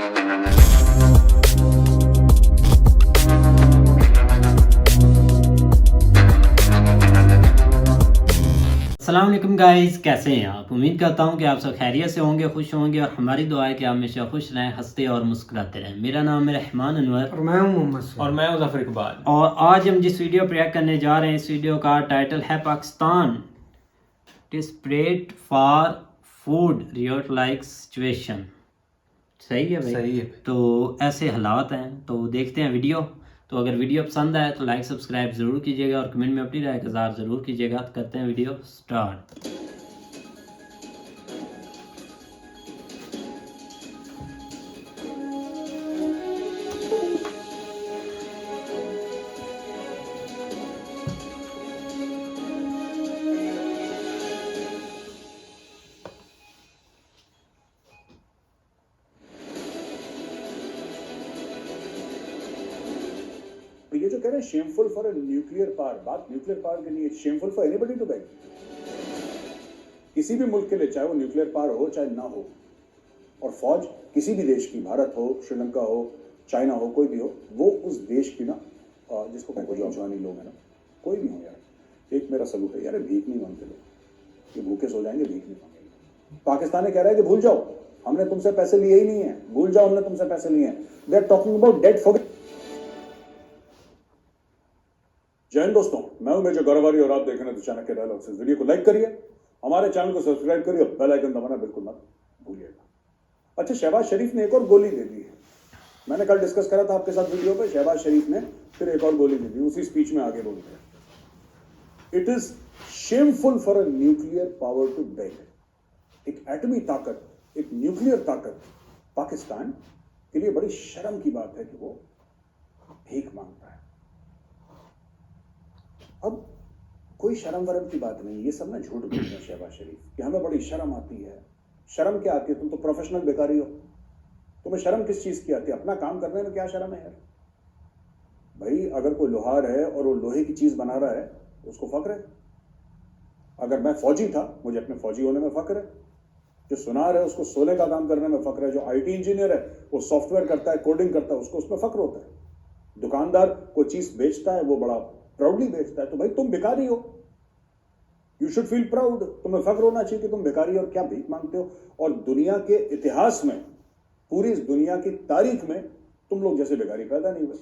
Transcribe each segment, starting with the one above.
अस्सलाम वालेकुम गाइस, कैसे हैं आप? उम्मीद करता हूं कि आप सब खैरियत से होंगे, खुश होंगे और हमारी दुआ है कि आप हमेशा खुश रहें, हंसते और मुस्कुराते रहें। मेरा नाम है रहमान अनवर और मैं हूं मोहम्मद सईद और मैं हूं ज़फ़र इकबाल। और आज हम जिस वीडियो पर रिएक्ट करने जा रहे हैं, इस वीडियो का टाइटल है Pakistan desperate for food Riot like situation. सही है भाई? सही है। तो ऐसे हालात हैं, तो देखते हैं वीडियो। तो अगर वीडियो पसंद आए तो लाइक सब्सक्राइब ज़रूर कीजिएगा और कमेंट में अपनी राय का इज़हार ज़रूर कीजिएगा। तो करते हैं वीडियो स्टार्ट। ये जो कह रहे हैं shameful for a nuclear power, बात न्यूक्लियर पावर की नहीं है। Shameful for anybody to beg. किसी भी मुल्क के लिए, चाहे वो न्यूक्लियर पावर हो चाहे ना हो, और फौज किसी भी देश की, भारत हो, श्रीलंका हो, चाइना हो, कोई भी हो, वो उस देश की ना, जिसको कहते हैं जवानी लोग हैं ना, कोई भी हो यार, एक मेरा सलूक है यार, भीख नहीं मांगते लोग, ये भूखे सो जाएंगे, भीख नहीं मांगेंगे। पाकिस्तान कह रहा है कि भूल जाओ, हमने तुमसे पैसे लिए ही नहीं है, भूल जाओ हमने तुमसे पैसे लिए हैं। They are talking about debt for. Jai Hind दोस्तों, मैं हूं मेजर गौरवारी और आप देख रहे हैं चाणक्य के डायलॉग्स। इस वीडियो को लाइक करिए, हमारे चैनल को सब्सक्राइब करिए, बेल आइकन दबाना बिल्कुल मत भूलिएगा। अच्छा, शहबाज शरीफ ने एक और गोली दे दी है। मैंने कल डिस्कस करा था आपके साथ वीडियो पे, शहबाज शरीफ ने फिर एक और गोली दे दी, उसी स्पीच में आगे बोलते हैं, it is shameful for a nuclear power to beg. एक एटमी ताकत, एक न्यूक्लियर ताकत पाकिस्तान के लिए बड़ी शर्म की बात है कि वो भीख मांगता है। अब कोई शर्म वरम की बात नहीं, ये सब ना झूठ बोलते हैं शहबाज शरीफ कि हमें बड़ी शर्म आती है। शर्म क्या आती है? तुम तो प्रोफेशनल बेकारी हो, तुम्हें शर्म किस चीज की आती है? अपना काम करने में क्या शर्म है यार? भाई अगर कोई लोहार है और वो लोहे की चीज बना रहा है तो उसको फक्र है। अगर मैं फौजी था, मुझे अपने फौजी होने में फक्र है। जो सुनार है उसको सोने का काम करने में फक्र है। जो IT इंजीनियर है वो सॉफ्टवेयर करता है, कोडिंग करता है, उसको उसमें फक्र होता है। दुकानदार कोई चीज बेचता है वो बड़ा प्राउडली बेचता है। तो भाई तुम भिखारी हो, यू शुड फील प्राउड। तुम्हें फख्र होना चाहिए कि तुम भिखारी और क्या भीख मांगते हो। और दुनिया के इतिहास में, पूरी इस दुनिया की तारीख में तुम लोग जैसे भिखारी पैदा नहीं हुए।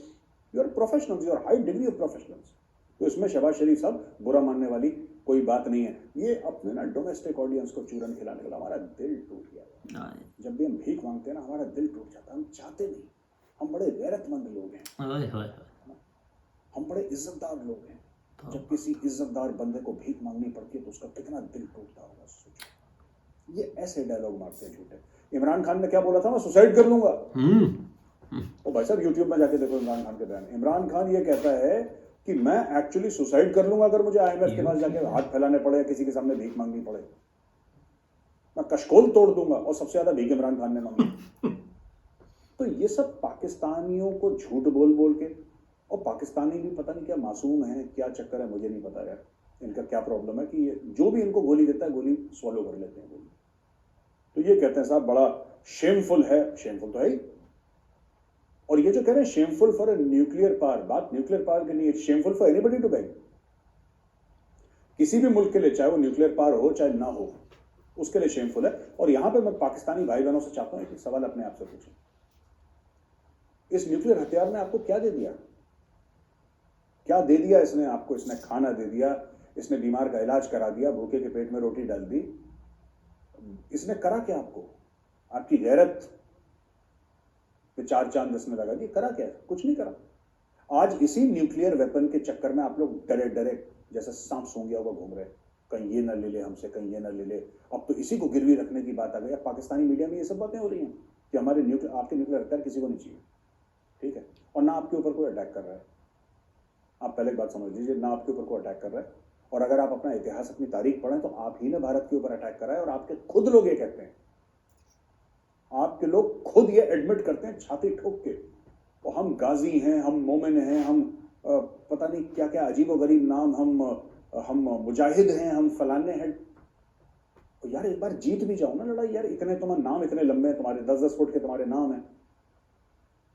You are professionals, you are high degree of professionals. तो इसमें शहबाज शरीफ साहब बुरा मानने वाली कोई बात नहीं है। ये अपने ना डोमेस्टिक ऑडियंस को चूरन खिलाने वाला, हमारा दिल टूट गया। जब भी हम भीख मांगते हैं ना, हमारा दिल टूट जाता है। हम चाहते नहीं, हम बड़े गैरतमंद लोग हैं, हम बड़े इज्जतदार लोग हैं। जब किसी इज्जतदार बंदे को भीख मांगनी पड़ती है तो उसका कितना दिल टूटता होगा, सोचो। ये ऐसे डायलॉग मारते हैं झूठे। इमरान खान ने क्या बोला था? मैं सुसाइड कर लूंगा। तो भाई साहब यूट्यूब में जाके देखो इमरान खान के बयान। इमरान खान ये कहता है कि मैं एक्चुअली सुसाइड कर लूंगा अगर मुझे IMF के पास जाके हाथ फैलाने पड़े या किसी के सामने भीख मांगनी पड़े। मैं कशकोल तोड़ दूंगा। और सबसे ज्यादा भीख इमरान खान ने मांगी। तो ये सब पाकिस्तानियों को झूठ बोल बोल के, और पाकिस्तानी भी पता नहीं क्या मासूम है, क्या चक्कर है, मुझे नहीं पता यार इनका क्या प्रॉब्लम है कि ये जो भी इनको गोली देता है गोली स्वॉलो कर लेते हैं गोली। तो ये कहते हैं साहब बड़ा शेमफुल है। शेमफुल तो है ही। और ये जो कह रहे हैं shameful for a nuclear power, बात न्यूक्लियर पावर की नहीं है। Shameful for anybody to beg. किसी भी मुल्क के लिए, चाहे वो न्यूक्लियर पावर हो चाहे ना हो, उसके लिए शेमफुल है। और यहां पर मैं पाकिस्तानी भाई बहनों से चाहता हूं एक सवाल अपने आप से पूछें, इस न्यूक्लियर हथियार ने आपको क्या दे दिया? क्या दे दिया इसने आपको? इसने खाना दे दिया, इसने बीमार का इलाज करा दिया, भूखे के पेट में रोटी डाल दी। इसने करा क्या आपको? आपकी गैरत पे 4 चांद इसने लगा दी। करा क्या? कुछ नहीं करा। आज इसी न्यूक्लियर वेपन के चक्कर में आप लोग डरे डरे जैसे सांप सूंघ गया हुआ घूम रहे, कहीं ये ना ले ले हमसे, कहीं ये ना ले ले। अब तो इसी को गिरवी रखने की बात आ गई। पाकिस्तानी मीडिया में ये सब बातें हो रही हैं कि हमारे आपके न्यूक्लियर हथियार किसी को नहीं चाहिए, ठीक है, और ना आपके ऊपर कोई अटैक कर रहा है। आप पहले एक बात समझ लीजिए, ना आपके ऊपर कोई अटैक कर रहा है। और अगर आप अपना इतिहास, अपनी तारीख पढ़ें तो आप ही ने भारत के ऊपर अटैक करा है। और आपके खुद लोग ये कहते हैं, आपके लोग खुद ये एडमिट करते हैं छाती ठोक के, और हम गाजी हैं, हम मोमिन हैं, हम पता नहीं क्या क्या अजीब व गरीब नाम, हम मुजाहिद हैं, हम फलाने हैं। तो यार एक बार जीत भी जाओ ना लड़ाई यार। इतने तुम्हारे नाम इतने लंबे हैं, तुम्हारे 10-10 फुट के तुम्हारे नाम हैं,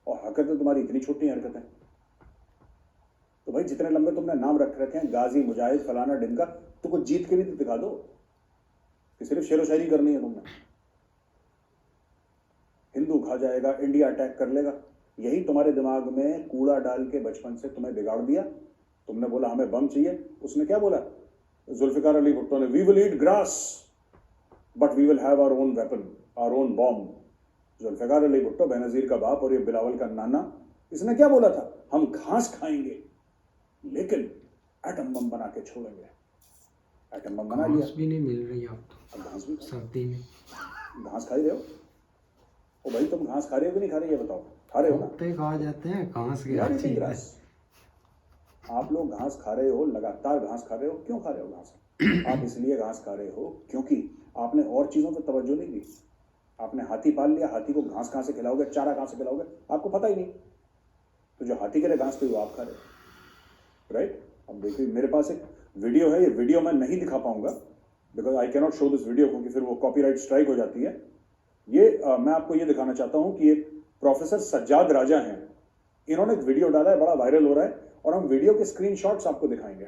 और हरकतें तुम्हारी इतनी छोटी हरकतें। तो भाई जितने लंबे तुमने नाम रख रखे हैं, गाजी, मुजाहिद, फलाना ढिमका, तो कुछ जीत के भी तो दिखा दो कि सिर्फ शेरो शायरी करनी है तुमने। हिंदू खा जाएगा, इंडिया अटैक कर लेगा, यही तुम्हारे दिमाग में कूड़ा डाल के बचपन से तुम्हें बिगाड़ दिया। तुमने बोला हमें बम चाहिए, उसने क्या बोला जुल्फिकार अली भुट्टो ने, we will eat grass but we will have our own weapon, our own bomb. Zulfikar Ali Bhutto, Benazir का बाप और ये बिलावल का नाना, इसने क्या बोला था, हम घास खाएंगे लेकिन एटम बम बना के छोड़ेंगे। एटम बम बना लिया। घास भी नहीं मिल रही अब तो, अब घास भी सर्दी में घास खा ही रहे हो। ओ भाई तुम घास खा रहे हो कि नहीं खा रहे, ये बताओ। खा रहे हो ना? कुत्ते खा जाते हैं घास के यार अच्छी eating है। grass। आप लोग घास खा रहे हो, लगातार घास खा रहे हो। क्यों खा रहे हो घास? आप इसलिए घास खा रहे हो क्योंकि आपने और चीजों पर तवज्जो नहीं दी। आपने हाथी पाल लिया, हाथी को घास कहाँ से खिलाओगे, चारा कहाँ से खिलाओगे, आपको पता ही नहीं। तो जो हाथी के लिए घास पे वो आप खा रहे हो, राइट? अब देखिए मेरे पास एक वीडियो है, ये वीडियो मैं नहीं दिखा पाऊंगा because I cannot show this video, क्योंकि फिर वो कॉपीराइट स्ट्राइक हो जाती है। ये मैं आपको ये दिखाना चाहता हूं कि एक प्रोफेसर सज्जाद राजा हैं, इन्होंने एक वीडियो डाला है, बड़ा वायरल हो रहा है, और हम वीडियो के स्क्रीनशॉट्स आपको दिखाएंगे।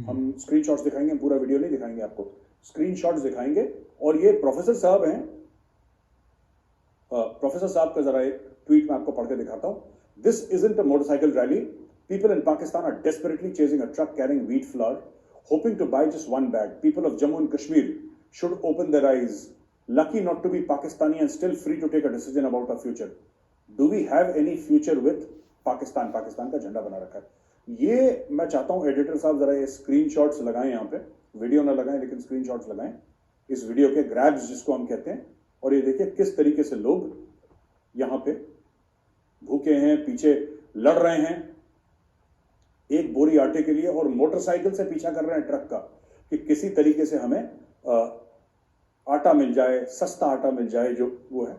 हम स्क्रीनशॉट्स दिखाएंगे, पूरा वीडियो नहीं दिखाएंगे आपको, स्क्रीनशॉट्स दिखाएंगे। और ये प्रोफेसर साहब हैं, प्रोफेसर साहब का जरा एक ट्वीट मैं आपको पढ़ के दिखाता हूं। This isn't a motorcycle rally, people in Pakistan are desperately chasing a truck carrying wheat flour, hoping to buy just one bag. People of Jammu and Kashmir should open their eyes. Lucky not to be Pakistani and still free to take a decision about our future. Do we have any future with Pakistan? Pakistan का झंडा बना रखा है। ये मैं चाहता हूं editor साहब जरा ये स्क्रीनशॉट्स लगाएं, यहाँ पे वीडियो ना लगाएं लेकिन स्क्रीनशॉट्स लगाएं इस वीडियो के, ग्रैब्स जिसको हम कहते हैं। और ये देखिए किस तरीके से लोग यहाँ पे भूखे हैं, पीछे लड़ रहे हैं एक बोरी आटे के लिए, और मोटरसाइकिल से पीछा कर रहे हैं ट्रक का कि किसी तरीके से हमें आटा मिल जाए, सस्ता आटा मिल जाए, जो वो है।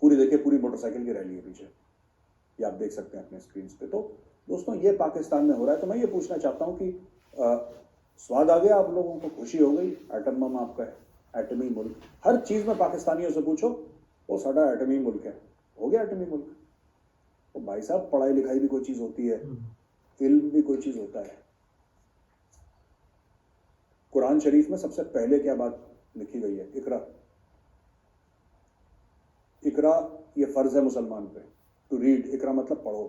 पूरी देखिए, पूरी मोटरसाइकिल की रैली है पीछे, ये आप देख सकते हैं अपने स्क्रीन पे। तो दोस्तों ये पाकिस्तान में हो रहा है। तो मैं ये पूछना चाहता हूं कि स्वाद आ गया आप लोगों को, खुशी हो गई, एटम बम आपका है, एटमी मुल्क। हर चीज में पाकिस्तानियों से पूछो, वो साडा एटमी मुल्क है, हो गया एटमी मुल्क। तो भाई साहब पढ़ाई लिखाई भी कोई चीज होती है, इल्म भी कोई चीज होता है। कुरान शरीफ में सबसे पहले क्या बात लिखी गई है? इकरा। इकरा ये फर्ज है मुसलमान पे, टू रीड। इकरा मतलब पढ़ो।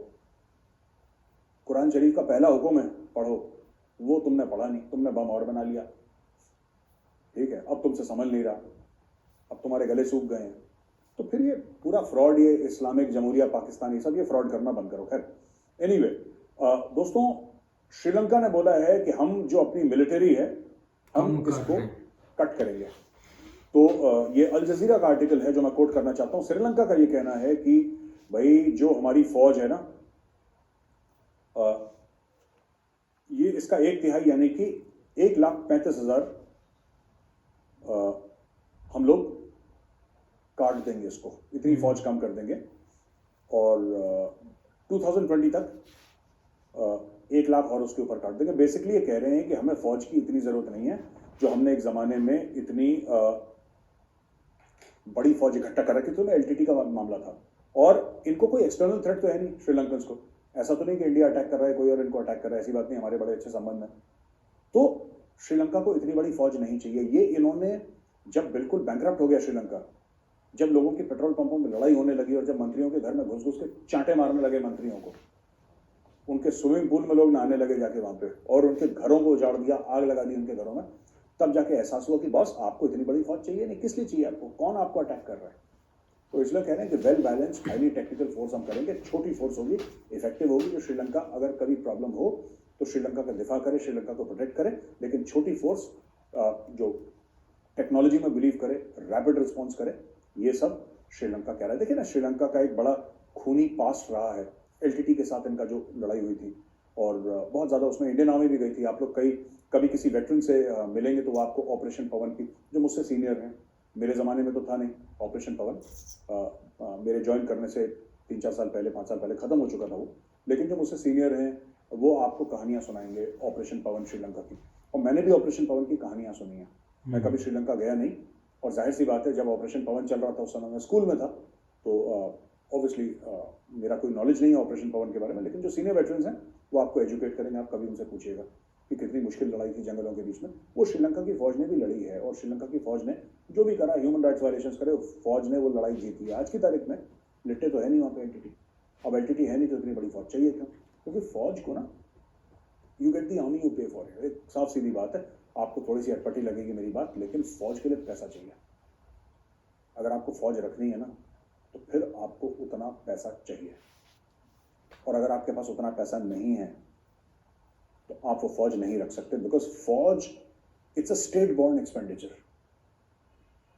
कुरान शरीफ का पहला हुक्म है पढ़ो, वो तुमने पढ़ा नहीं, तुमने बम और बना लिया। ठीक है, अब तुमसे समझ नहीं रहा, अब तुम्हारे गले सूख गए हैं। तो फिर ये पूरा फ्रॉड, ये इस्लामिक जमहूरिया पाकिस्तान, ये सब ये फ्रॉड करना बंद करो। खैर एनीवे दोस्तों, श्रीलंका ने बोला है कि हम जो अपनी मिलिट्री है हम इसको कट करेंगे। तो ये अल जजीरा का आर्टिकल है जो मैं कोट करना चाहता हूं। श्रीलंका का ये कहना है कि भाई जो हमारी फौज है ना, ये इसका 1/3 यानी कि 1,35,000 हम लोग काट देंगे इसको, इतनी फौज कम कर देंगे। और 2020 तक 1 लाख और उसके ऊपर काट देंगे। बेसिकली ये कह रहे हैं कि हमें फौज की इतनी जरूरत नहीं है जो हमने एक जमाने में इतनी बड़ी फौज इकट्ठा कर रखी थी। तो एलटीटी का मामला था, और इनको कोई एक्सटर्नल थ्रेट तो है नहीं श्रीलंकन्स को। ऐसा तो नहीं कि इंडिया अटैक कर रहा है कोई और इनको अटैक कर रहा है, ऐसी बात नहीं। हमारे बड़े अच्छे संबंध हैं। तो श्रीलंका को इतनी बड़ी फौज नहीं चाहिए। ये इन्होंने जब बिल्कुल बैंकरप्ट हो गया श्रीलंका, जब लोगों की पेट्रोल पंपों में लड़ाई होने लगी और जब मंत्रियों के घर में घुस घुस के चांटे मारने लगे मंत्रियों को, उनके स्विमिंग पूल में लोग नहाने लगे जाके वहां पे, और उनके घरों को उजाड़ दिया, आग लगा दी उनके घरों में, तब जाके एहसास हुआ कि बॉस आपको इतनी बड़ी फौज चाहिए नहीं। किस लिए चाहिए आपको? कौन आपको अटैक कर रहा है? तो इसलिए कह रहे हैं कि well balanced highly technical force हम करेंगे। छोटी फोर्स होगी, इफेक्टिव होगी, जो श्रीलंका अगर कभी प्रॉब्लम हो तो श्रीलंका का दिफा करे, श्रीलंका को प्रोटेक्ट करे। लेकिन छोटी फोर्स जो टेक्नोलॉजी में बिलीव करे, रैपिड रिस्पॉन्स करे, ये सब श्रीलंका कह रहा है। देखिए ना, श्रीलंका का एक बड़ा खूनी पास्ट रहा है एलटीटी के साथ, इनका जो लड़ाई हुई थी, और बहुत ज़्यादा उसमें इंडियन आर्मी भी गई थी। आप लोग कभी किसी वेटरन से मिलेंगे तो वो आपको ऑपरेशन पवन की, जो मुझसे सीनियर हैं, मेरे ज़माने में तो था नहीं ऑपरेशन पवन, मेरे ज्वाइन करने से 3-4 साल पहले, 5 साल पहले ख़त्म हो चुका था वो, लेकिन जो मुझसे सीनियर हैं वो आपको कहानियाँ सुनाएंगे ऑपरेशन पवन श्रीलंका की। और मैंने भी ऑपरेशन पवन की कहानियाँ सुनी हैं। मैं कभी श्रीलंका गया नहीं, और जाहिर सी बात है जब ऑपरेशन पवन चल रहा था उस समय मैं स्कूल में था, तो ऑब्वियसली मेरा कोई नॉलेज नहीं है ऑपरेशन पवन के बारे में, लेकिन जो सीनियर वेटरन्स हैं वो आपको एजुकेट करेंगे। आप कभी उनसे पूछिएगा कि कितनी मुश्किल लड़ाई थी जंगलों के बीच में। वो श्रीलंका की फौज ने भी लड़ी है, और श्रीलंका की फौज ने जो भी करा, ह्यूमन राइट्स वायलेशंस करे, फौज ने वो लड़ाई जीती है। आज की तारीख में लिट्टे तो है नहीं वहाँ पे एलटीटी। अब एलटीटी है नहीं तो इतनी बड़ी फौज चाहिए क्यों? क्योंकि फौज को ना, you get the army, you पे फॉर इट। एक साफ सीधी बात है, आपको थोड़ी सी अटपटी लगेगी मेरी बात, लेकिन फौज के लिए पैसा चाहिए। अगर आपको फौज रखनी है ना, तो फिर आपको उतना पैसा चाहिए, और अगर आपके पास उतना पैसा नहीं है तो आप वो फौज नहीं रख सकते। बिकॉज फौज it's a state born expenditure,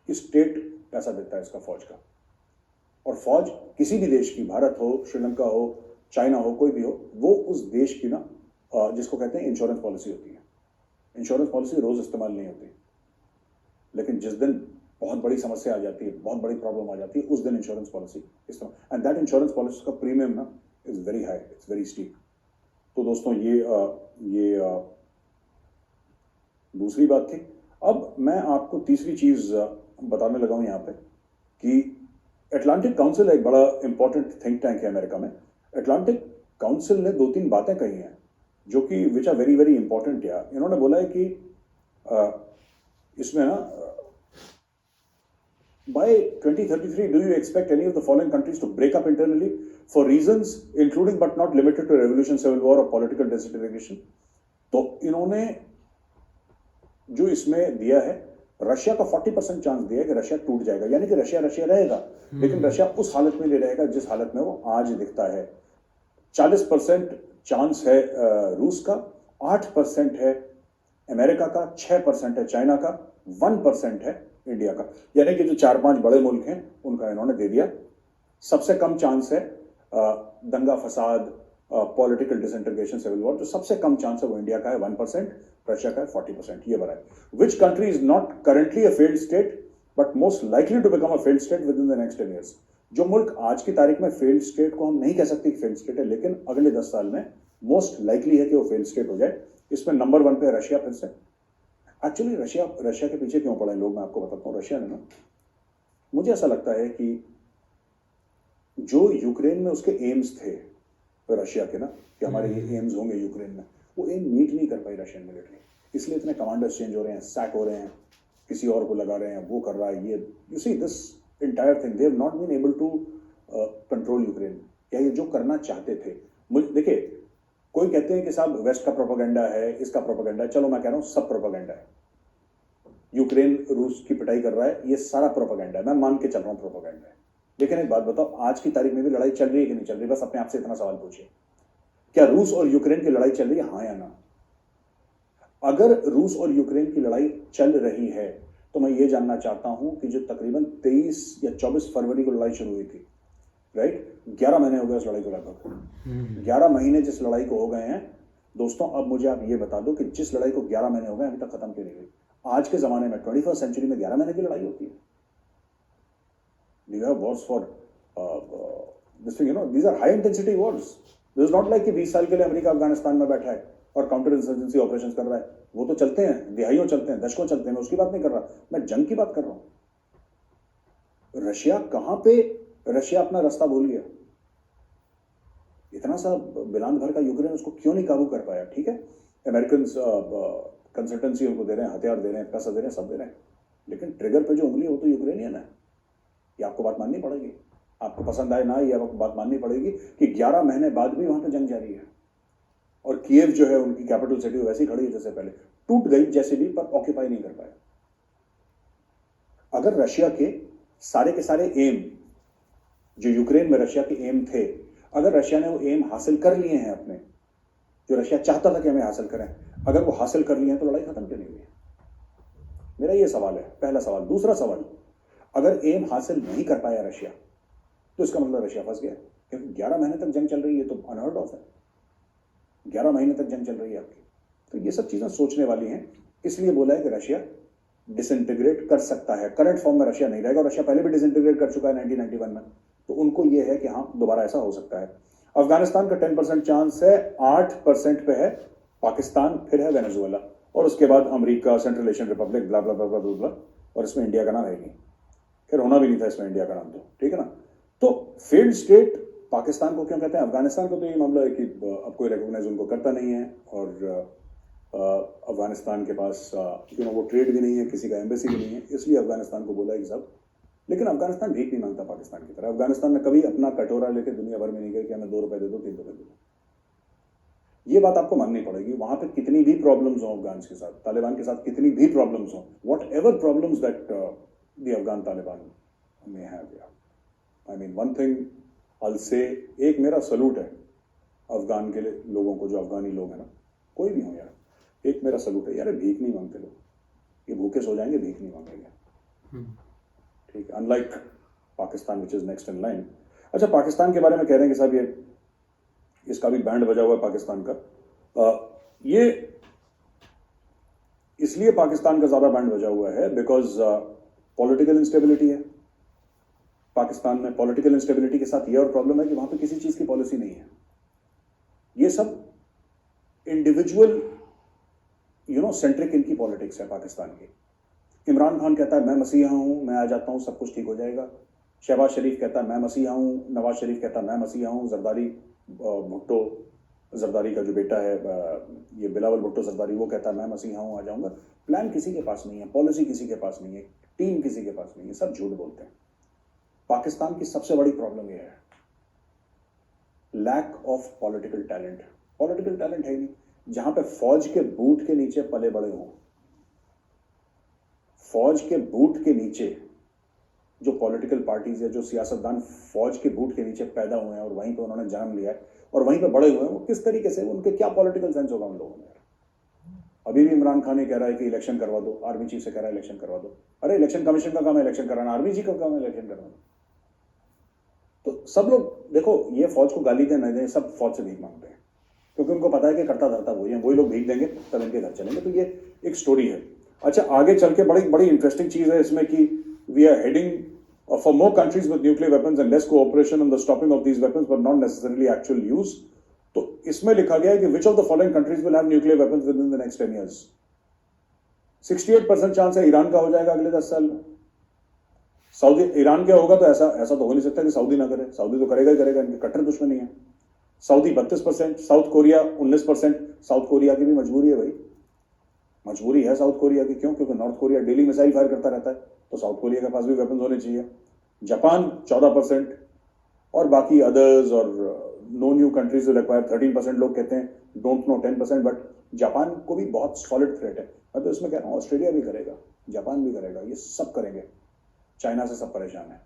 कि स्टेट पैसा देता है इसका फौज का। और फौज किसी भी देश की, भारत हो, श्रीलंका हो, चाइना हो, कोई भी हो, वो उस देश की ना, जिसको कहते हैं इंश्योरेंस पॉलिसी होती है। इंश्योरेंस पॉलिसी रोज इस्तेमाल नहीं होती, लेकिन जिस दिन बहुत बड़ी समस्या आ जाती है, बहुत बड़ी प्रॉब्लम आ जाती है, उस दिन इंश्योरेंस पॉलिसी इस्तेमाल। एंड दैट इंश्योरेंस पॉलिसी का प्रीमियम ना is very high, it's very steep. तो दोस्तों ये दूसरी बात थी। अब मैं आपको तीसरी चीज बताने लगा हूं यहाँ पे कि अटलांटिक काउंसिल एक बड़ा इंपॉर्टेंट थिंक टैंक है अमेरिका में। अटलांटिक काउंसिल ने 2-3 बातें कही हैं जो कि which are very very important. यार इन्होंने बोला है कि इसमें ना, by 2033 do you expect any of the following countries to break up internally for reasons including but not limited to revolution, civil war or political disintegration? तो इन्होंने जो इसमें दिया है, रशिया का 40% चांस दिया है कि रशिया टूट जाएगा, यानी कि रशिया रहेगा, लेकिन रशिया उस हालत में नहीं रहेगा जिस हालत में वो आज दिखता है। 40% चांस है रूस का, 8% है अमेरिका का, 6% है चाइना का, 1% है इंडिया का। यानी कि जो 4-5 बड़े मुल्क हैं उनका इन्होंने दे दिया। सबसे कम चांस है दंगा फसाद, पॉलिटिकल डिसइंटीग्रेशन, सिविल वॉर, जो सबसे कम चांस है वो इंडिया का है 1%, रशिया का है 40%। ये बताए which country is not currently a failed state but most likely to become a failed state within the next 10 years। जो मुल्क आज की तारीख में फेल्ड स्टेट को हम नहीं कह सकते कि फेल्ड स्टेट है, लेकिन अगले 10 साल में मोस्ट लाइकली है कि वो फेल्ड स्टेट हो जाए। इसमें नंबर 1 पे रशिया फिर से। एक्चुअली रशिया के पीछे क्यों पड़े लोग, मैं आपको बताता हूँ। रशिया ने ना, मुझे ऐसा लगता है कि जो यूक्रेन में उसके एम्स थे रशिया के ना, कि हमारे ये एम्स होंगे यूक्रेन में, वो एम मीट नहीं कर पाई रशियन मिलिट्री। इसलिए इतने कमांडर्स चेंज हो रहे हैं, सैक हो रहे हैं, किसी और को लगा रहे हैं, वो कर रहा है ये। You see this entire thing, they have not been able to control Ukraine. क्या ये जो करना चाहते थे, देखिए कोई कहते हैं कि साहब वेस्ट का प्रोपेगेंडा है, इसका प्रोपेगेंडा है। चलो मैं कह रहा हूं सब प्रोपेगेंडा है। यूक्रेन रूस की पिटाई कर रहा है, ये सारा प्रोपेगेंडा है, मैं मान के चल रहा हूं प्रोपेगेंडा है। लेकिन एक बात बताओ, आज की तारीख में भी लड़ाई चल रही है कि नहीं चल रही? बस अपने आप से इतना सवाल पूछिए, क्या रूस और यूक्रेन की लड़ाई चल रही है, हाँ या ना? अगर रूस और यूक्रेन की लड़ाई चल रही है तो मैं ये जानना चाहता हूं कि जो तकरीबन 23 या 24 फरवरी को लड़ाई शुरू हुई थी, राइट, 11 महीने हो गए उस लड़ाई को, लगभग 11 महीने जिस लड़ाई को हो गए हैं दोस्तों, अब मुझे आप ये बता दो कि जिस लड़ाई को 11 महीने हो गए अभी तक खत्म क्यों नहीं हुई? आज के जमाने में 21st सेंचुरी में 11 महीने की लड़ाई होती है? Do you have wars for this thing, you know, these are high intensity wars. This is not like कि 20 साल के लिए अमेरिका अफगानिस्तान में बैठा है और काउंटर इंसर्जेंसी ऑपरेशंस कर रहा है। वो तो चलते हैं, दिहाइयों चलते हैं, दशकों चलते हैं, मैं उसकी बात नहीं कर रहा, मैं जंग की बात कर रहा हूं। रशिया कहां पे, रशिया अपना रास्ता भूल गया। इतना सा बिलान भर का यूक्रेन उसको क्यों नहीं काबू कर पाया? ठीक है, अमेरिकन कंसल्टेंसी उनको दे रहे हैं, हथियार दे रहे हैं, पैसा दे रहे हैं, सब दे रहे हैं, लेकिन ट्रिगर पे जो उंगली वो तो यूक्रेनियन है। ये आपको बात माननी पड़ेगी, आपको पसंद आए ना, ये आपको बात माननी पड़ेगी कि 11 महीने बाद भी वहां पे जंग जारी है। और कीव जो है उनकी कैपिटल सिटी वैसे ही खड़ी है जैसे पहले, टूट गई जैसे भी, पर ऑक्यूपाई नहीं कर पाया। अगर रशिया के सारे एम, जो यूक्रेन में रशिया के एम थे, अगर रशिया ने वो एम हासिल कर लिए हैं अपने, जो रशिया चाहता था कि हमें हासिल करें, अगर वो हासिल कर लिए हैं तो लड़ाई खत्म क्यों नहीं हुई? मेरा ये सवाल है, पहला सवाल। दूसरा सवाल, अगर एम हासिल नहीं कर पाया रशिया तो इसका मतलब रशिया फंस गया, क्योंकि 11 महीने तक जंग चल रही है, तो अनहर्ड ऑफ है। 11 महीने तक जंग चल रही है आपकी, तो ये सब चीजें सोचने वाली हैं। इसलिए बोला है कि रशिया डिसइंटीग्रेट कर सकता है। करंट फॉर्म में रशिया नहीं रहेगा, रशिया पहले भी डिसइंटीग्रेट कर चुका है 1991 में, तो उनको ये है कि हाँ दोबारा ऐसा हो सकता है। अफगानिस्तान का 10% चांस है, 8% पे है पाकिस्तान, फिर है वेनेजुएला, और उसके बाद अमेरिका, सेंट्रल एशियन रिपब्लिक, ब्ला ब्ला ब्ला ब्ला ब्ला, और इसमें इंडिया का नाम है नहीं, फिर होना भी नहीं था इसमें इंडिया का नाम, तो ठीक है ना। तो फेल्ड स्टेट पाकिस्तान को क्यों कहते हैं? अफगानिस्तान को तो ये मामला है कि अब कोई रिकॉग्नाइज उनको करता नहीं है, और अफगानिस्तान के पास वो ट्रेड भी नहीं है, किसी का एम्बेसी भी नहीं है, इसलिए अफगानिस्तान को बोला है कि सब। लेकिन अफगानिस्तान भीख नहीं मांगता पाकिस्तान की तरह। अफगानिस्तान ने कभी अपना कटोरा लेके दुनिया भर में नहीं गया कि हमें 2 रुपए दे दो, 3 रुपए दे दो। ये बात आपको माननी पड़ेगी। वहां पे कितनी भी प्रॉब्लम्स हो अफगान के साथ, तालिबान के साथ कितनी भी प्रॉब्लम्स हो, whatever problems that the Afghan Taliban में have, I mean one thing I say, एक मेरा सलूट है अफगान के लोगों को, जो अफगानी लोग हैं ना, कोई भी हो यार, एक मेरा सलूट है यार, भीख नहीं मांगते लोग, ये भूखे सो जाएंगे, भीख नहीं मांगेंगे, ठीक है, unlike Pakistan which is next in line. अच्छा, पाकिस्तान के बारे में कह रहे हैं कि साहब ये इसका भी बैंड बजा हुआ है पाकिस्तान का। ये इसलिए पाकिस्तान का ज्यादा बैंड बजा हुआ है बिकॉज पॉलिटिकल इंस्टेबिलिटी है पाकिस्तान में। पॉलिटिकल इंस्टेबिलिटी के साथ ये और प्रॉब्लम है कि वहां पे किसी चीज की पॉलिसी नहीं है। ये सब इंडिविजुअल सेंट्रिक इनकी पॉलिटिक्स है पाकिस्तान की। इमरान खान कहता है मैं मसीहा हूं, मैं आ जाता हूं, सब कुछ ठीक हो जाएगा। शहबाज शरीफ कहता है मैं मसीहा हूं, नवाज शरीफ कहता है मैं मसीहा हूं, जरदारी भुट्टो, जरदारी का जो बेटा है ये बिलावल भुट्टो जरदारी, वो कहता है मैं मसीहा हूं, आ जाऊंगा। प्लान किसी के पास नहीं है, पॉलिसी किसी के पास नहीं है, टीम किसी के पास नहीं है, सब झूठ बोलते हैं। पाकिस्तान की सबसे बड़ी प्रॉब्लम यह है, lack of political talent. Political talent है नहीं। जहां पे फौज के बूट के नीचे पले बड़े हों, फौज के बूट के नीचे जो पॉलिटिकल पार्टीज है, जो सियासतदान फौज के बूट के नीचे पैदा हुए हैं और वहीं पे उन्होंने जन्म लिया है और वहीं पे बड़े हुए हैं, वो किस तरीके से, उनके क्या पॉलिटिकल सेंस होगा उन लोगों में। अभी भी इमरान खान ये कह रहा है कि इलेक्शन करवा दो, आर्मी चीफ से कह रहा है इलेक्शन करवा दो। अरे इलेक्शन कमीशन का काम है इलेक्शन कराना, आर्मी चीफ का काम है इलेक्शन कराना। तो सब लोग देखो, ये फौज को गाली दें नहीं दें, सब फौज से भीख मांगते हैं, क्योंकि उनको पता है कि करता धरता वही है, वही लोग भीख देंगे तब इनके घर चलेंगे। तो ये एक स्टोरी है। अच्छा, आगे चल के बड़ी बड़ी इंटरेस्टिंग चीज है इसमें कि we are heading for more countries with nuclear weapons and less cooperation on the stopping of these weapons, but not necessarily actual use. तो इसमें लिखा गया है कि which of the following countries will have nuclear weapons within the next 10 years? 68% chance है Iran का हो जाएगा अगले 10 साल में। सऊदी, ईरान क्या होगा तो ऐसा तो हो नहीं सकता कि सऊदी ना करे, सऊदी तो करेगा ही करेगा, इनके कट्टर दुश्मनी है। Saudi 32%, south Korea 19%। South Korea की भी मजबूरी है भाई, मजबूरी है साउथ कोरिया की। क्यों? क्योंकि north Korea daily missile fire करता रहता है, तो साउथ कोरिया के पास भी वेपन्स होने चाहिए। जापान 14% और बाकी अदर्स और no new countries will acquire 13%। लोग कहते हैं डोंट नो 10%, बट जापान को भी बहुत सॉलिड थ्रेट है। मैं तो इसमें कह रहा हूँ ऑस्ट्रेलिया भी करेगा, जापान भी करेगा, ये सब करेंगे। चाइना से सब परेशान है,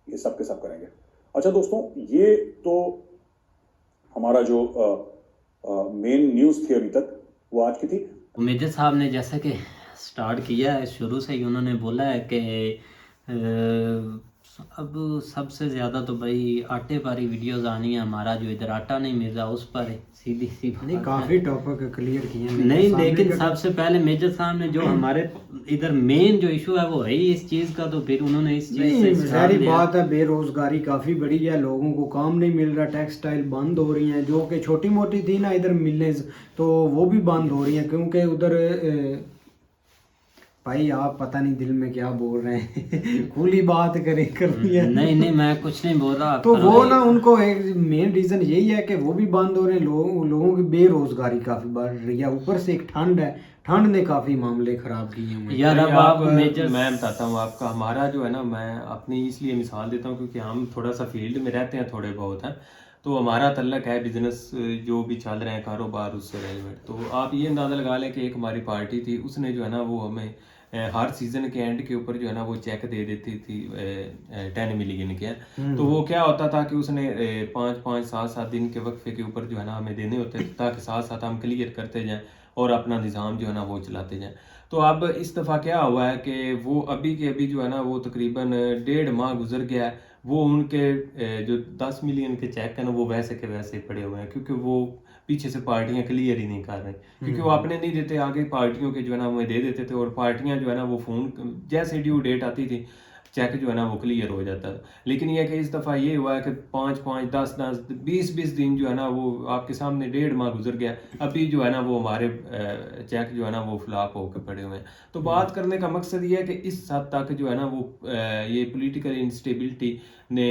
ये सब के सब करेंगे। अच्छा दोस्तों, ये तो हमारा जो मेन न्यूज थी अभी तक वो आज की थी। मेजर साहब ने जैसा कि स्टार्ट किया है, शुरू से ही उन्होंने बोला है कि अब सबसे ज़्यादा तो भाई आटे पर ही वीडियोज़ आनी है। हमारा जो इधर आटा नहीं मिल रहा उस पर है, सीधी सी बात नहीं, काफी टॉपिक क्लियर किए नहीं, लेकिन सबसे पहले मेजर साहब ने जो हमारे इधर मेन जो इशू है वो है ही इस चीज़ का, तो फिर उन्होंने इस चीज़ से सारी बात है। बेरोजगारी काफी बड़ी है, लोगों को काम नहीं मिल रहा, टेक्सटाइल बंद हो रही हैं, जो कि छोटी मोटी थी ना इधर मिलने, तो वो भी बंद हो रही हैं, क्योंकि उधर भाई आप पता नहीं दिल में क्या बोल रहे हैं खुली बात करें कर रही है। नहीं मैं कुछ नहीं बोल रहा। तो वो ना, उनको एक मेन रीजन यही है कि वो भी बंद हो रहे हैं, लोगों की बेरोजगारी काफी बढ़ रही है, ऊपर से एक ठंड है, ठंड ने काफी मामले खराब किए हैं यार। अब आप मेजर, मैं बताता हूँ आपका, हमारा जो है ना, मैं अपनी इसलिए मिसाल देता हूँ क्योंकि हम थोड़ा सा फील्ड में रहते हैं, थोड़े बहुत हैं, तो हमारा तल्लक है बिजनेस जो भी चल रहे हैं कारोबार उससे रिलेटेड। तो आप ये अंदाज़ा लगा लें कि एक हमारी पार्टी थी, उसने जो है ना वो हमें हर सीजन के एंड के ऊपर जो है ना वो चेक दे देती थी 10 मिलियन के। तो वो क्या होता था कि उसने 5-5, 7-7 दिन के वक्फे के ऊपर जो है ना हमें देने होते थे, ताकि साथ साथ हम क्लियर करते जाएं और अपना निज़ाम जो है ना वो चलाते जाएं। तो अब इस दफ़ा क्या हुआ है कि वो अभी के अभी जो है ना वो तकरीबन 1.5 माह गुजर गया है, वो उनके जो 10 मिलियन के चेक है ना वो वैसे के वैसे ही पड़े हुए हैं, क्योंकि वो पीछे से पार्टियां क्लियर ही नहीं कर रही, क्योंकि वो अपने नहीं देते, आगे पार्टियों के जो है ना हमें दे देते थे, और पार्टियां जो है ना वो फ़ोन जैसे ड्यू डेट आती थी चेक जो है ना वो क्लियर हो जाता था। लेकिन यह कि इस दफ़ा ये हुआ है कि 5-5, 10-10, 20-20 दिन जो है ना वो आपके सामने 1.5 माह गुजर गया, अभी जो है ना वो हमारे चेक जो है ना वो फ्लॉप होकर पड़े हुए हैं। तो बात करने का मकसद ये है कि इस हद तक जो है ना वो ये पॉलिटिकल इंस्टेबिलिटी ने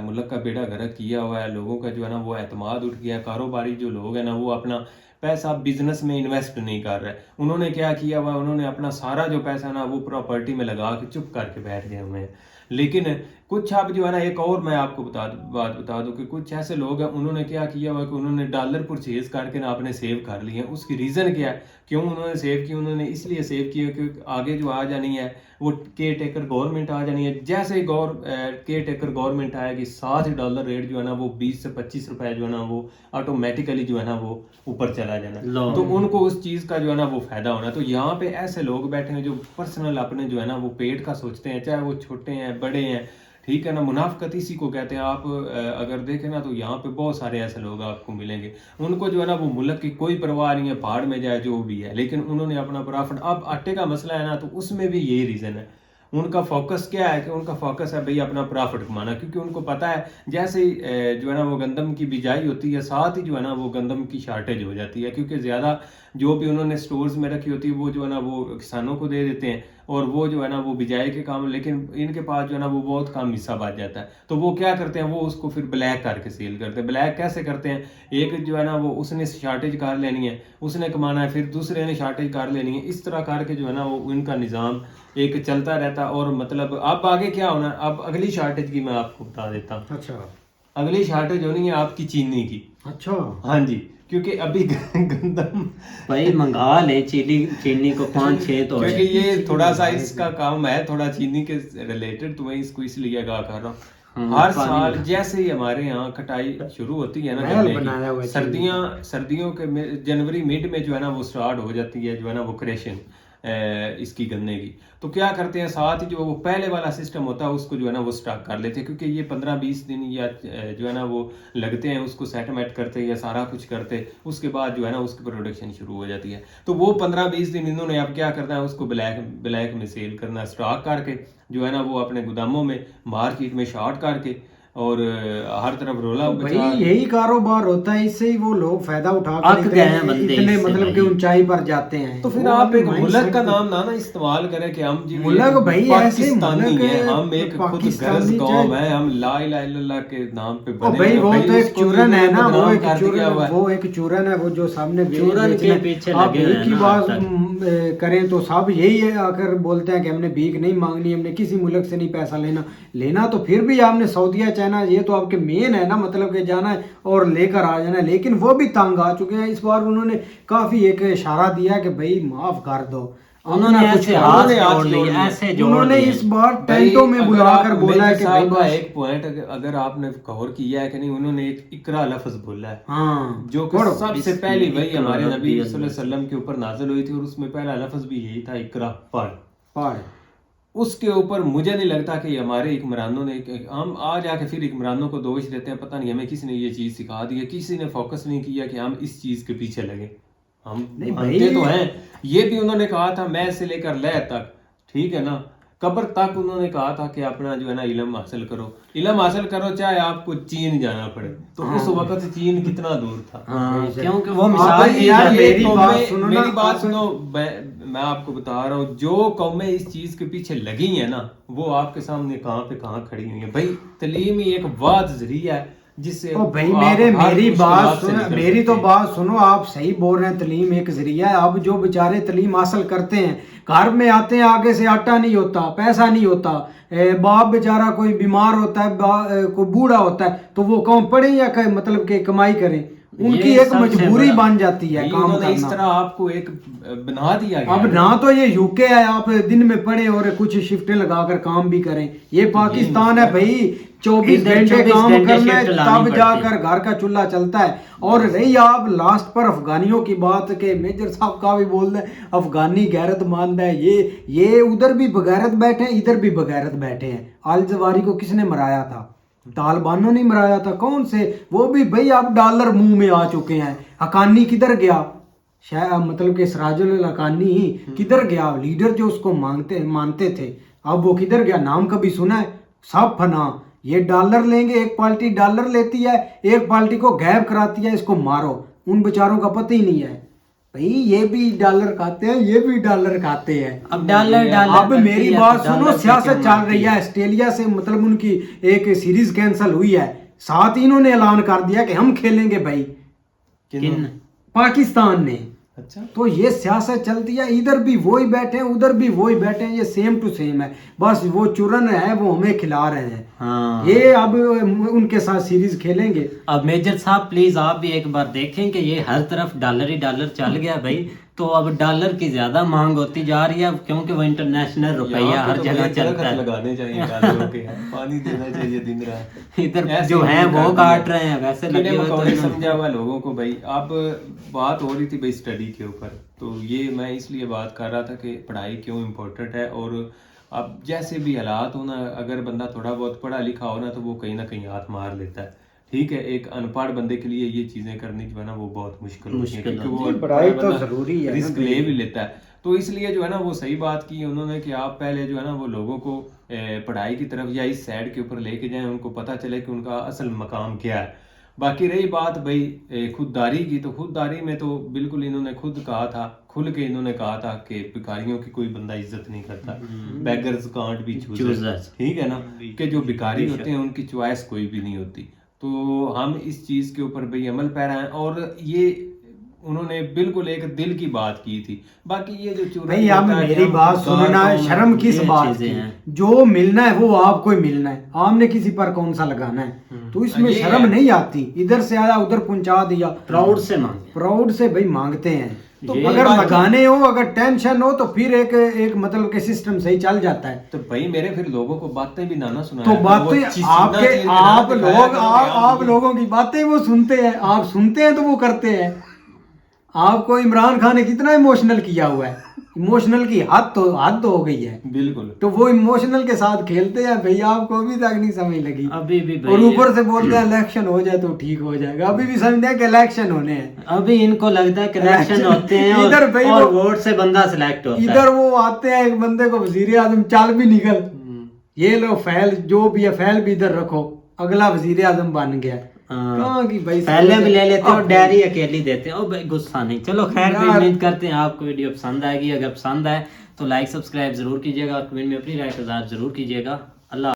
मुल्क का बेड़ा गर्क किया हुआ है। लोगों का जो है ना वो एतमाद उठ गया। कारोबारी जो लोग हैं ना वो अपना पैसा बिजनेस में इन्वेस्ट नहीं कर रहे। उन्होंने क्या किया हुआ, उन्होंने अपना सारा जो पैसा ना वो प्रॉपर्टी में लगा के चुप करके बैठ गए हुए हैं। लेकिन कुछ अब जो है ना, एक और मैं आपको बात बता दूं कि कुछ ऐसे लोग हैं, उन्होंने क्या किया हुआ कि उन्होंने डॉलर परचेज करके ना आपने सेव कर लिए हैं। उसकी रीज़न क्या है, क्यों उन्होंने सेव किया? उन्होंने इसलिए सेव किया क्योंकि आगे जो आ जानी है वो केयर टेकर गवर्नमेंट आ जानी है। जैसे ही केयर टेकर गवर्नमेंट आएगी, $7 रेट जो है ना वो 20 से 25 रुपए जो है ना वो ऑटोमेटिकली जो है ना वो ऊपर चला जाना। तो उनको उस चीज़ का जो है ना वो फायदा होना। तो यहाँ पे ऐसे लोग बैठे हैं जो पर्सनल अपने जो है ना वो पेट का सोचते हैं, चाहे वो छोटे हैं बड़े हैं, ठीक है ना। मुनाफकत इसी को कहते हैं। आप अगर देखें ना तो यहाँ पे बहुत सारे ऐसे लोग आपको मिलेंगे, उनको जो है ना वो मुल्क की कोई परवाह नहीं है, पहाड़ में जाए जो भी है, लेकिन उन्होंने अपना प्रॉफिट। अब आटे का मसला है ना, तो उसमें भी यही रीज़न है। उनका फोकस क्या है कि उनका फोकस है भाई अपना प्रॉफिट कमाना, क्योंकि उनको पता है जैसे ही जो है ना वो गंदम की बिजाई होती है, साथ ही जो है ना वो गंदम की शार्टेज हो जाती है, क्योंकि ज़्यादा जो भी उन्होंने स्टोर्स में रखी होती है वो जो है ना वो किसानों को दे देते हैं, और वो जो है ना वो बिजाई के काम, लेकिन इनके पास जो है ना वो बहुत कम हिस्सा बच जाता है। तो वो क्या करते हैं, वो उसको फिर ब्लैक करके सेल करते हैं। ब्लैक कैसे करते हैं, एक जो है ना वो उसने शार्टेज कर लेनी है, उसने कमाना है, फिर दूसरे ने शार्टेज कर लेनी है। इस तरह करके जो है ना वो इनका निज़ाम एक चलता रहता है। और मतलब अब आगे क्या होना है, अब अगली शार्टेज की मैं आपको बता देता हूँ। अच्छा, अगली शार्टेज होनी है आपकी चीनी की। अच्छा, हाँ जी, क्योंकि अभी गंदम भाई मंगा ले चीनी को 5-6 तो है। क्योंकि ये थोड़ा सा इसका काम है, थोड़ा चीनी के रिलेटेड, तो मैं इसको इसलिए आगाह कर रहा हूँ। हर साल जैसे ही हमारे यहाँ कटाई शुरू होती है ना गन्ने की, सर्दियों के जनवरी मिड में जो है ना वो स्टार्ट हो जाती है जो है ना वो क्रेशन इसकी गन्ने की। तो क्या करते हैं, साथ ही जो वो पहले वाला सिस्टम होता है उसको जो है ना वो स्टॉक कर लेते हैं, क्योंकि ये 15-20 दिन या जो है ना वो लगते हैं उसको सेटमेंट करते या सारा कुछ करते, उसके बाद जो है ना उसकी प्रोडक्शन शुरू हो जाती है। तो वो 15-20 दिन इन्होंने अब क्या करना है, उसको ब्लैक में सेल करना, स्टॉक करके जो है ना वो अपने गोदामों में मार्केट में शॉर्ट करके और हर तरफ रोला तो भाई यही कारोबार होता है, इससे ही वो लोग फायदा उठाकर इतने मतलब कि ऊंचाई पर जाते हैं। तो फिर आप एक मुल्क का नाम ना इस्तेमाल करें कि हम जी मुल्क भाई ऐसे पाकिस्तानी हैं, हम एक खुद गर्ज कौम है, हम ला इलाहा इल्लल्लाह के नाम पे बने भाई वो तो एक चूरन है ना, वो एक चूरन है, वो जो सामने चूरन के पीछे लगे हैं की बात करें तो सब यही है, आकर बोलते हैं कि हमने भीख नहीं मांगनी, हमने किसी मुल्क से नहीं पैसा लेना तो फिर भी आपने सऊदीया चाइना ये तो आपके मेन है ना, मतलब कि जाना है और लेकर आ जाना है। लेकिन वो भी तंग आ चुके हैं। इस बार उन्होंने काफी एक इशारा दिया कि भाई माफ कर दो, उन्होंने इस बार टेंटों में बुलाकर बोला है कि भाई का एक पॉइंट अगर आपने गौर किया है कि नहीं, उन्होंने एक इकरा लफ्ज बोला है। हाँ, जो कि सबसे पहली वही हमारे नबी सल्लल्लाहु अलैहि वसल्लम के ऊपर नाजिल हुई थी, और उसमें पहला लफ्ज भी यही था, इकरा, पढ़। उसके ऊपर मुझे नहीं लगता कि हमारे हुक्मरानों ने, हम आ जाके फिर हुक्मरानों को दोष देते हैं, पता नहीं हमें किसी ने ये चीज़ सिखा दी है, किसी ने फोकस नहीं किया कि हम इस चीज़ के पीछे लगे। हम मानते तो हैं, ये भी उन्होंने कहा था मैं से लेकर लय तक, ठीक है ना, कब्र तक उन्होंने कहा था कि अपना जो है ना इल्म हासिल करो, चाहे आपको चीन जाना पड़े। तो उस वक्त चीन कितना दूर था। क्योंकि वो मिसाल मेरी बात सुनो, मैं आपको बता रहा हूँ, जो कौमें इस चीज के पीछे लगी है ना, वो आपके सामने कहाँ पे कहाँ खड़ी हुई है। भाई तलीम ही एक वाद जरिया है जिससे भाई मेरी तो बात सुनो, आप सही बोल रहे हैं, तलीम एक जरिया है। अब जो बेचारे तलीम हासिल करते हैं, घर में आते हैं, आगे से आटा नहीं होता, पैसा नहीं होता, बाप बेचारा कोई बीमार होता है, कोई बूढ़ा होता है, तो वो कौन पढ़े या मतलब के कमाई करें, उनकी एक मजबूरी बन जाती है काम करना। इस तरह आपको एक बना दिया गया। अब ना तो ये यूके है, आप दिन में पढ़े और कुछ शिफ्टें लगाकर काम भी करें। ये पाकिस्तान है भाई, 24 घंटे काम करना है, तब जाकर घर का चूल्हा चलता है। और रही आप लास्ट पर अफगानियों की बात के, मेजर साहब का भी बोल रहे हैं अफगानी गैरतमंद है, ये उधर भी बगैरत बैठे हैं, इधर भी बगैरत बैठे हैं। अल जवारी को किसने मराया था? तालिबानों ने मराया था। कौन से? वो भी भाई अब डॉलर मुंह में आ चुके हैं। हकानी किधर गया? शायद मतलब कि सिराजुल हकानी किधर गया? लीडर जो उसको मानते थे, अब वो किधर गया, नाम कभी सुना है? सब फना। ये डॉलर लेंगे, एक पार्टी डॉलर लेती है, एक पार्टी को गायब कराती है, इसको मारो। उन बेचारों का पता ही नहीं है भाई, ये भी डॉलर खाते हैं, ये भी डॉलर खाते हैं। अब डॉलर अब मेरी बात सुनो, सियासत चल रही है ऑस्ट्रेलिया से, मतलब उनकी एक सीरीज कैंसिल हुई है, साथ ही इन्होंने ऐलान कर दिया कि हम खेलेंगे भाई, किन पाकिस्तान ने। अच्छा, तो ये सियासत चलती है, इधर भी वही बैठे हैं, उधर भी वही बैठे हैं, ये सेम टू सेम है, बस वो चुरन है, वो हमें खिला रहे हैं। हाँ। ये अब उनके साथ सीरीज खेलेंगे। अब मेजर साहब प्लीज आप भी एक बार देखें कि ये हर तरफ डॉलर ही डॉलर चल गया भाई, तो अब डॉलर की ज्यादा मांग होती जा रही है, क्योंकि वो इंटरनेशनल रुपया यहाँ पे हर तो जगह भाई चलता दरख्त है। लगाने चाहिए डॉलरों के, पानी देना चाहिए दिन रात। इधर ऐसे जो ही है कर वो दिया। काट रहे हैं, वैसे लगे कीड़े हुए तो मकोड़े इन्होंने- समझा हुआ लोगों को भाई। अब बात हो रही थी भाई स्टडी के ऊपर, तो ये मैं इसलिए बात कर रहा था कि पढ़ाई क्यों इम्पोर्टेंट है। और अब जैसे भी हालात हो ना, अगर बंदा थोड़ा बहुत पढ़ा लिखा हो ना, तो वो कहीं ना कहीं हाथ मार लेता है। ठीक है, एक अनपढ़ बंदे के लिए ये चीजें करनी जो है ना वो बहुत मुश्किल होती है, क्योंकि वो जी, पढ़ाई अनपढ़ तो बंदा जरूरी है ना रिस्क भाई। ले भी लेता है। तो इसलिए जो है ना वो सही बात की उन्होंने कि आप पहले जो है ना वो लोगों को पढ़ाई की तरफ या इस साइड के ऊपर लेके जाएं, उनको पता चले कि उनका असल मकाम क्या है। बाकी रही बात भाई खुददारी की, तो खुददारी में तो बिल्कुल इन्होंने खुद कहा था, खुल के इन्होंने कहा था कि भिखारियों की कोई बंदा इज्जत नहीं करता, बेगर्स कांट बी चूजर्स, ठीक है ना, कि जो भिखारी होते हैं उनकी चॉइस कोई भी नहीं होती। तो हम इस चीज के ऊपर भाई अमल पैरा हैं, और ये उन्होंने बिल्कुल एक दिल की बात की थी। बाकी ये जो चूरन भाई आप होता है कि मेरी हम बात खुददार सुनना, कौन हैं, शर्म किस ये बात चीजें की? हैं। जो मिलना है वो आपको ही मिलना है, आपने किसी पर कौन सा लगाना है? तो इसमें ये शर्म है। नहीं आती, इधर से आया उधर पहुंचा दिया, प्राउड से मांगे। प्राउड से भाई मांगते हैं। तो ये अगर बात- लगाने हो, अगर टेंशन हो, तो फिर एक मतलब के सिस्टम सही चल जाता है। तो भाई मेरे फिर लोगों को बातें भी ना सुनाया तो करो, बातें वो सीधा आपके चीज़ आप दिखाया लोग करो कि आप लोगों की बातें वो सुनते हैं, आप सुनते हैं तो वो करते हैं। आपको इमरान खान ने कितना इमोशनल किया हुआ है, इमोशनल की हद तो हो गई है, बिल्कुल। तो वो इमोशनल के साथ खेलते हैं भाई, आपको अभी तक नहीं समझ लगी। अभी भी भाई और ऊपर से बोलते हैं इलेक्शन हो जाए तो ठीक हो जाएगा, अभी भी समझते हैं कि इलेक्शन होने हैं। अभी इनको लगता है कि इलेक्शन होते हैं और, इधर भाई और वो- वोट से बंदा सिलेक्ट होता है। इधर वो आते हैं, एक बंदे को वजीर आजम, चाल भी निकल, ये लो फैल जो भी है फैल भी इधर रखो, अगला वजीर आजम बन गया। हाँ। कहाँ की भाई पहले भी ले लेते हैं और अब- डायरी अकेली देते हैं, और भाई गुस्सा नहीं। चलो खैर, यार- उम्मीद करते हैं आपको वीडियो पसंद आएगी। अगर पसंद आए तो लाइक सब्सक्राइब जरूर कीजिएगा और कमेंट में अपनी राय का इज़हार जरूर कीजिएगा।